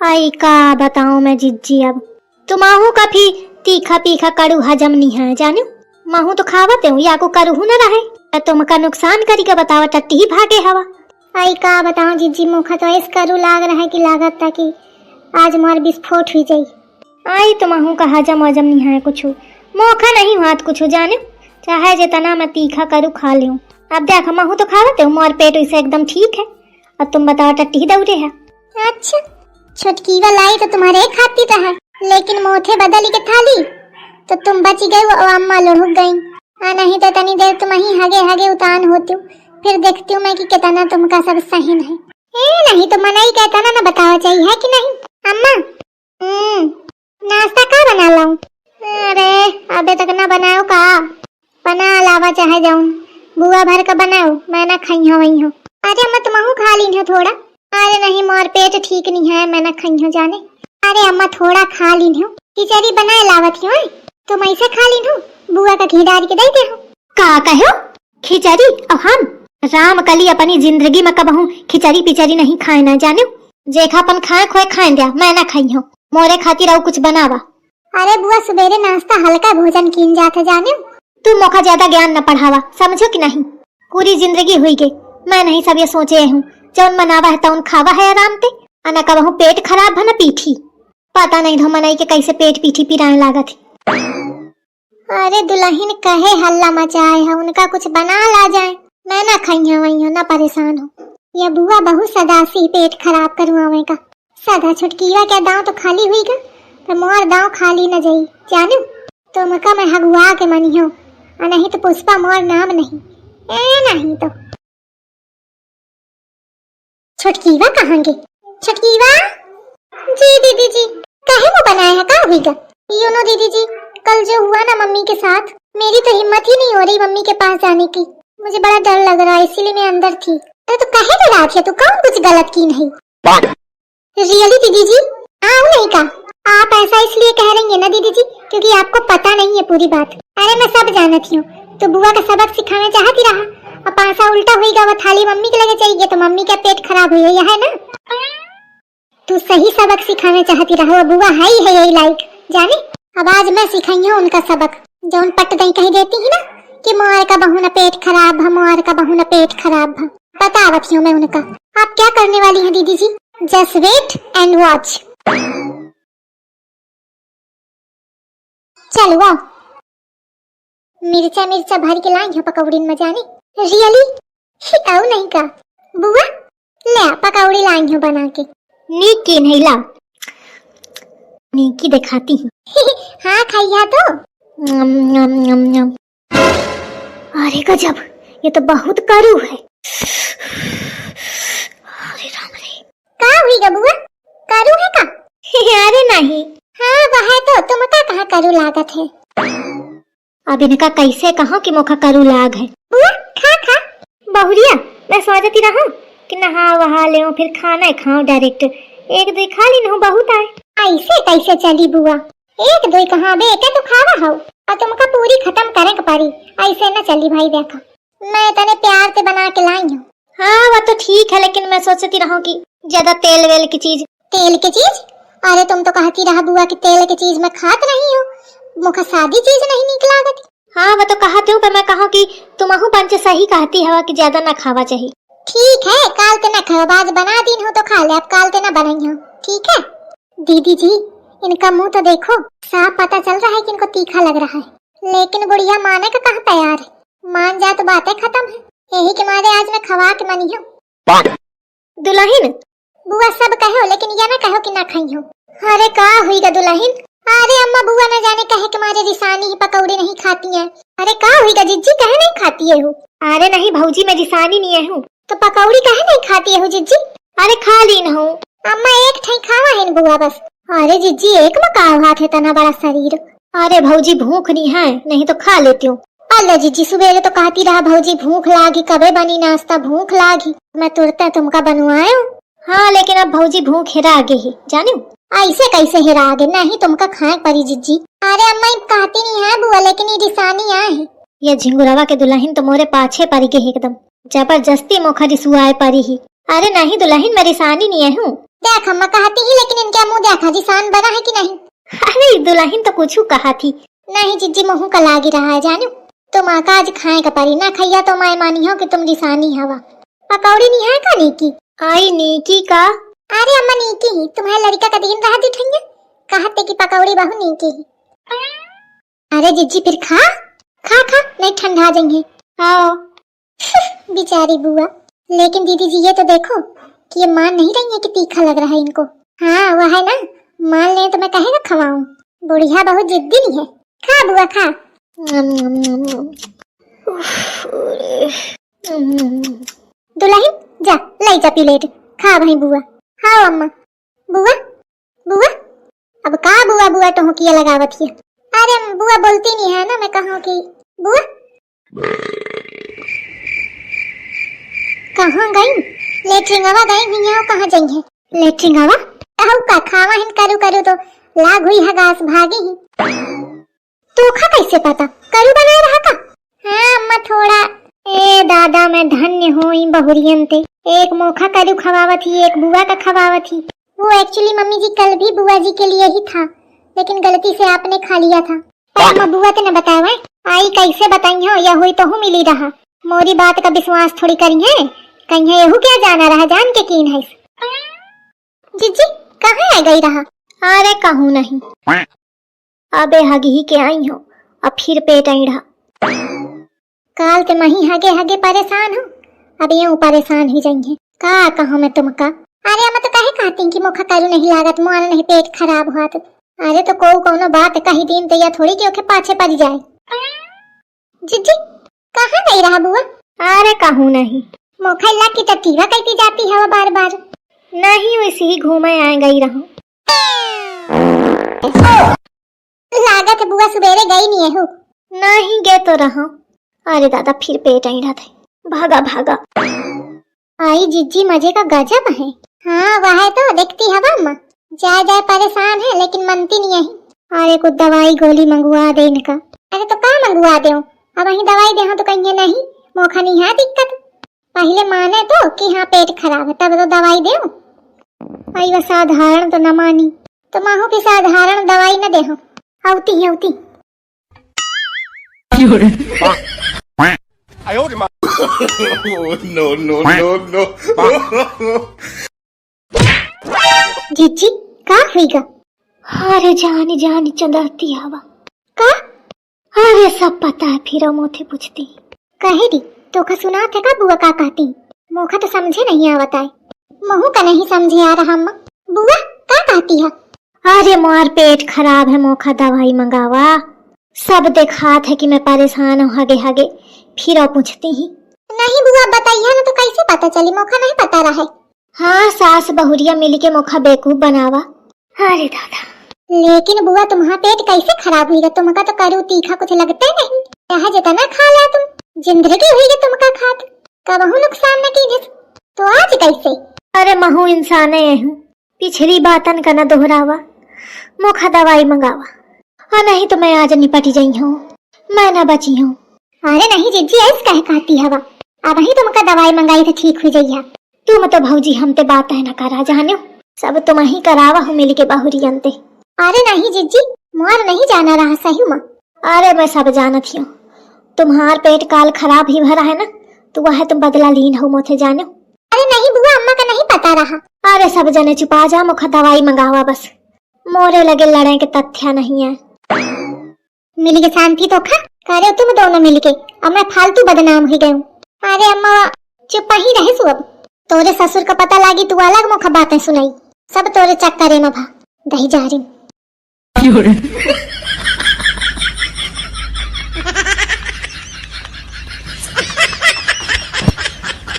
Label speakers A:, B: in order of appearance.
A: आई का बताऊं मैं जिज्जी, अब तो माहू का भी तीखा पीखा कड़ू हजम नहीं है जानू। माहू तो खावत हूँ या को करू न रहे तुमका नुकसान करी का बतावा टट्टी ही भागे हवा। आई का बताऊं जिज्जी, मुखा तो ऐस करू लाग रहा है कि लागत था कि आज मार विस्फोट हुई जाई। आई तो माहू का हजम वजम नहीं है कुछ, मोखा नहीं हुआ कुछ जाने, चाहे जितना मैं तीखा करू खा लूं। अब देख माहू तो खावत हूँ, मोर पेट इसे एकदम ठीक है और तुम बताओ टट्टी ही दौड़े है। अच्छा छुटकी वालाई तो तुम्हारे खाती तो है, लेकिन मोथे बदली के थाली तो तुम बची गई और अम्मा लुढ़क गई। नहीं तो तनी देर तुम ही हगे हगे उतान होती हूँ, फिर देखती हूँ मैं कि कितना तुमका सब सहन है। नहीं तो मना ही कहता ना बतावा चाहिए है कि नहीं। अम्मा नाश्ता का बना लाऊं? अरे अबे तक ना बनाओ का, बना लावा चाहे जाऊं, बुआ भर का बनाओ, मैं ना खाई हो वही हो। अरे अम्मा तुम खा ली हो थोड़ा। अरे नहीं मोर पेट ठीक नहीं है, मैं ना खाई हो जाने। अरे अम्मा थोड़ा खा ली हो, खिचड़ी बनाए लावत हो तुम ऐसे खा ली हो, बुआ का घी डाल के दे दे हो। का कहो खिचड़ी? अब हम राम कली अपनी जिंदगी में कबहू खिचड़ी पिचड़ी नहीं खाए ना जाने, जेखा अपन खाए खोए खाए दिया, मैं ना खाई हो, मोरे खातिर और कुछ बनावा। अरे बुआ सवेरे नाश्ता हल्का भोजन कीन जाता जाने, तू मौका ज्यादा ज्ञान न पढ़ावा, समझो कि नहीं। पूरी जिंदगी हुई गई, मैं नहीं सब ये सोचे हूँ, जौन मनावा है तौन खावा है आराम ते, अना कबहू पेट खराब भना पीठी, पता नहीं धो मनाई के कैसे पेट पीठी पिराने लागत है। अरे दुल्हन कहे हल्ला मचाए है, उनका कुछ बना ला जाए, मैं ना खाई हूँ वही हो, ना परेशान हो। ये बुआ बहुत सदासी पेट खराब करवावे का, सदा छुटकीवा क्या दांव तो खाली हुई का, तो मोर दांव खाली न जाई जानू। तुमका मैं हगुआ के मनी हो, नहीं तो पुष्पा मोर नाम नहीं। नहीं तो छुटकीवा कहांगे? छुटकीवा जी दीदी जी, काहे वो बनाया है का हुईगा? यू नो दीदी जी, कल जो हुआ ना मम्मी के साथ, मेरी तो हिम्मत ही नहीं हो रही मम्मी के पास जाने की, मुझे बड़ा डर लग रहा है, इसीलिए मैं अंदर थी। अरे तो काहे डरा थी तू, कौन कुछ गलत की नहीं? रियली दीदी जी? हाँ नहीं का, आप ऐसा इसलिए कह रही है ना दीदी जी क्योंकि आपको पता नहीं है पूरी बात। अरे मैं सब जानती हूँ, तो बुआ का सबक सिखाना चाहती रहा, अब पासा उल्टा हुईगा, वो थाली मम्मी के लगे चाहिए तो मम्मी का पेट खराब हुई है ना। तू सही सबक सिखाना चाहती रहा, बुआ है ही है यही लाइक जाने। अब आज मैं सिखाई हूँ उनका सबक, जो उन पट दही कही देती है ना कि मोर का बहू न पेट खराब है, मोर का बहू न पेट खराब है, बतावत हूँ मैं उनका। आप क्या करने वाली हैं दीदी जी? Just wait and watch. चलो आओ, मिर्चा मिर्चा भर के लाई हो पकौड़ी में जाने। रियली? शिकाऊ नहीं का बुआ, ले पकौड़ी लाई हो बना के। नीकी नहीं ला, नीकी दिखाती हूँ। हाँ खाइया तो। अरे गजब, ये तो बहुत करू है। अरे राम रे, का हुई गा बुआ? करू है का? अरे नहीं। हाँ वह तो तुमका कहाँ करू लागत है। अब इनका कैसे कहो कि मोखा करू लाग है। बुआ खा खा। बहुरिया मैं सोचती रहा कि नहा वहा ले फिर खाना खाओ डायरेक्ट, एक दो खा ली न बहुत आए। ऐसे कैसे चली बुआ, एक दो कहाँ बेटे तो खावा हो और तुमका पूरी खत्म करे के पारी, ऐसे न चली भाई। देखा मैं तने प्यार से बना के लाई हूँ। हाँ वो तो ठीक है, लेकिन मैं सोचती रहा कि ज्यादा तेल वेल की चीज। तेल की चीज? अरे तुम तो कहती रहा बुआ की तेल की चीज मैं खात नहीं हूँ, मुखा सादी चीज नहीं निकला गती। हाँ वो तो कहती हूँ, पर मैं कहूँ कि तुमहु पंच सही कहती हवा कि ज्यादा न खावा चाहिए। ठीक है काल ते न खाओ, आज बना दिन हो तो खा ले, अब काल ते न बनाई हो, ठीक है। दीदी जी इनका मुंह तो देखो, साफ पता चल रहा है कि इनको तीखा लग रहा है, लेकिन बुढ़िया माने का कहाँ तैयार है, मान जा तो बातें खत्म है। यही के मारे आज मैं खवा के मनी हूँ। दुल्हन बुआ सब कहो, लेकिन यह न कहो कि ना खाई हो। अरे का हुई गा दुल्हन? अरे अम्मा बुआ न जाने कहे कि मारे रिसानी ही पकौड़ी नहीं खाती हैं। अरे का हुई गा जिज्जी, कहे नहीं खाती है हो? अरे नहीं भौजी मैं रिसानी नहीं है हूँ, तो पकौड़ी कहे नहीं खाती है हो जिज्जी? अरे खा ली न हूँ अम्मा, एक ठाई खावा है बुआ बस। अरे जिज्जी एक में का हाथ है तना बड़ा शरीर। अरे भौजी भूख नहीं है, नहीं तो खा लेती हूँ। अल्लाह जीजी सुबह तो कहती रहा भौजी भूख लागी, कबे बनी नाश्ता भूख लागी, मैं तुरंत तुमका बनवाए हूँ। हाँ लेकिन अब भौजी भूख हेरा आगे ही जाने, ऐसे कैसे हेरा आगे, नहीं तुमका खाए परी जिज्जी। अरे अम्मा कहती नहीं है बुआ, लेकिन ये रिसानी है। ये झिंगुरवा के दुल्हन तो मोरे पाछे परी के एकदम जबरदस्ती मोखा रिसुआए परी ही। अरे नहीं दुल्हन मैं रिसानी नहीं हूँ। देख अम्मा कहती ही, लेकिन इनके मुंह देखा जी सान बना है कि नहीं। अरे दुल्हन तो कुछ कहा थी। नहीं जीजी मुंह का लागी रहा है जानू। तुम आका आज खाए का पारी ना खैया तो मैं मानी हो कि तुम रिसानी हवा। पकौड़ी नहीं है का नीकी? आई नीकी का? अरे अम्मा नीकी ही तुम्हारे लड़का का दिन रहा दिठैया कहते कि पकौड़ी बहु नीकी ही। अरे जीजी फिर खा खा खा नहीं ठंडा जाएंगे। आओ बेचारी बुआ। लेकिन दीदी जी ये तो देखो कि ये मान नहीं रही है कि तीखा लग रहा है इनको। हाँ वह है ना मान ले तो मैं कहेगा खवाऊं। बुढ़िया बहुत जिद्दी नहीं है। खा बुआ खा। दुल्हन जा ले जा प्लेट खा भाई बुआ। हाँ अम्मा। बुआ बुआ अब का बुआ बुआ तो किया लगावत है। अरे बुआ बोलती नहीं है ना मैं कहूँ कि बुआ कहाँ गई? लेटरिंगवा गई हुई है कहाँ जाएंगे? लेटरिंगवा कहू का खावा हिन करू करू तो लाग हुई है घास भागी ही। तो खा कैसे पता करू बनाए रहा का? हाँ अम्मा थोड़ा। ए दादा मैं धन्य हुई बहुरियन ते। एक मोखा करू खवावत थी एक बुआ का खवावत थी। वो एक्चुअली मम्मी जी कल भी बुआ जी के लिए ही था लेकिन गलती से आपने खा लिया था। पर अम्मा बुआ तो न बतावा आई कैसे बताई हो या हुई तो हूँ मिली रहा। मोरी बात का विश्वास थोड़ी करी है कहीं यहू क्या जाना रहा जान के कीन है। जीजी कहाँ आ गई रहा? अरे कहूँ नहीं अबे हगी ही के आई हो अब फिर पेट आई रहा। काल के मही हगे हगे परेशान हो अब यूं परेशान ही जाएंगे का कहूँ मैं तुमका। अरे मैं तो कहे कहती कि मुखा करू नहीं लागत मुआन नहीं पेट खराब हुआ तो। अरे तो कोनो बात कही दिन तो या थोड़ी क्यों पाछे पड़ जाए। जीजी कहाँ गई रहा बुआ? अरे कहूँ नहीं मोखल्ला की टटीवा कहती जाती है बार बार। नहीं वैसे ही घूमे आए गई रहूं। लागत है बुआ सुबेरे गई नहीं है हो। नहीं गए तो रहा। अरे दादा फिर पेट आई रहा था भागा भागा। आई जीजी मजे का गजब है। हाँ वह तो देखती हवा अम्मा जाए जाए परेशान है लेकिन मनती नहीं है। अरे कुछ दवाई गोली मंगवा दे इनका। अरे तो क्या मंगवा दे अब वही दवाई दे तो कहीं नहीं मौका नहीं है दिक्कत। पहले माने तो कि हाँ पेट खराब है तब तो दवाई दे। आई वो साधारण तो न मानी तो माहो की साधारण दवाई न दे आवती है आवती। जीजी का हुईगा? अरे जानी जानी चंदरती हवा का। अरे सब पता है फिर मोथे पूछती कहे दी तो का सुना थे का बुआ का कहती मोखा तो समझे नहीं आवता है। महू का नहीं समझे आ रहा अम्मा। बुआ का कहती है? अरे मार पेट खराब है मोखा दवाई मंगावा। सब देखात है कि मैं परेशान हूँ हगे हगे फिर पूछती ही। नहीं बुआ बताइए ना तो कैसे पता चली मोखा नहीं पता रहा है। हाँ सास बहुरिया मिल के मोखा बेवकूफ बनावा। अरे दादा लेकिन बुआ तुम्हारा पेट कैसे खराब हुई? तुमका तो करू तीखा कुछ लगता ही नहीं। यहाँ जितना खा लिया तुम जिंदगी हुई तुमका खात कबहू नुकसान न की तो आज कैसे? अरे महू इंसान हूँ पिछली बातन का न दोहरावा मोखा दवाई मंगावा और नहीं तो मैं आज निपटी जाई हूँ मैं न बची हूँ। अरे नहीं जीजी ऐस कह कहती हवा अब ही तुमका दवाई मंगाई तो ठीक हो जाइया। तुम तो भौजी हम ते बात है न करा जानो सब तुम ही करावा हूँ मिल के बहुरी अंते। अरे नहीं जीजी मुआर नहीं जाना रहा सही माँ। अरे मैं सब जानत हूँ तुम्हार पेट काल खराब ही भरा है ना तो वह तुम बदला लीन हो मोथे जानो। अरे नहीं बुआ अम्मा का नहीं पता रहा। अरे सब जने चुपा जा मुखा दवाई मंगावा बस मोरे लगे लड़े के तथ्य नहीं है। मिल के शांति तो खा करे तुम दोनों मिल के अब मैं फालतू बदनाम हो गई। अरे अम्मा चुप ही रहे सु अब तोरे ससुर का पता लागी तू अलग मुखा बातें सुनाई सब तोरे चक्कर में भा दही जा रही।